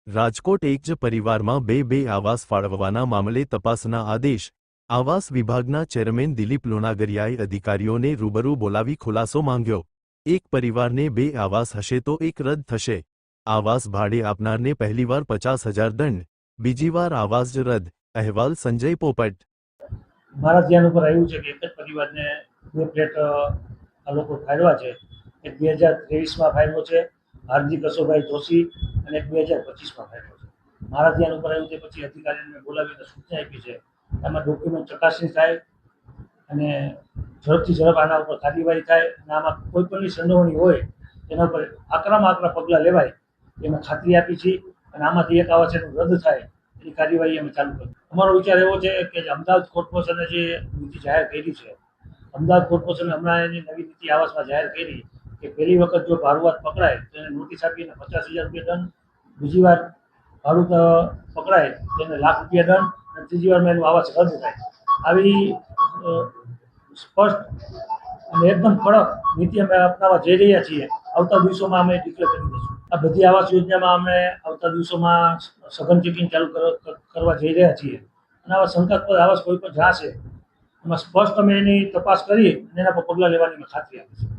રાજકોટ એક જ પરિવારમાં બે આવાસ ફાળવવાના મામલે તપાસના આદેશ. આવાસ વિભાગના ચેરમેન દિલીપ લોનાગરિયાએ અધિકારીઓને રૂબરૂ બોલાવી ખુલાસો માંગ્યો. એક પરિવારને 2 આવાસ હશે તો એક રદ થશે. આવાસ ભાડે આપનારને પહેલીવાર 50,000 દંડ, બીજીવાર આવાસ જ રદ. અહેવાલ સંજય પોપટ. મારા ધ્યાન ઉપર આવ્યું છે કે એક જ પરિવારને 2 ફ્લેટ આ લોકો ફાળવ્યા છે. એક 2023માં ફાળવ્યો છે હાર્દિક અશોકભાઈ જોશી, અને એક 2025માં ફાળવ્યો છે. મારા ધ્યાન ઉપર આવ્યું તે પછી અધિકારીને બોલાવીને સૂચના આપી છે આમાં ડોક્યુમેન્ટ ચકાસણી થાય અને ઝડપથી ઝડપ આના ઉપર કાર્યવાહી થાય અને આમાં કોઈ પણની સંડોવણી હોય તેના ઉપર આકરામાં પગલાં લેવાય એમાં ખાતરી આપી છે. અને આમાંથી એક આવાસ એનું રદ થાય એની કાર્યવાહી અમે ચાલુ કરી. અમારો વિચાર એવો છે કે અમદાવાદ કોર્પોરેશને જે નીતિ જાહેર કરી છે, અમદાવાદ કોર્પોરેશને હમણાં એની નવી નીતિ આવાસમાં જાહેર કરી કે પહેલી વખત જો ભાડુઆત પકડાય તો એને નોટિસ આપીને 50,000 રૂપિયા દંડ, બીજી વાર ભાડું પકડાય તો એને લાખ રૂપિયા દંડ, અને ત્રીજી વારમાં એનું આવાસ રદ થાય. આવી સ્પષ્ટ અને એકદમ કડક નીતિ અમે અપનાવવા જઈ રહ્યા છીએ. આવતા દિવસોમાં અમે ડિક્લેર કરી દઈશું. આ બધી આવાસ યોજનામાં અમે આવતા દિવસોમાં સઘન ચેકિંગ ચાલુ કરવા જઈ રહ્યા છીએ. અને આવા શંકાસ્પદ આવાસ કોઈ પણ જણાશે એમાં સ્પષ્ટ અમે એની તપાસ કરી અને એના પર પગલાં લેવાની ખાતરી આપીશું.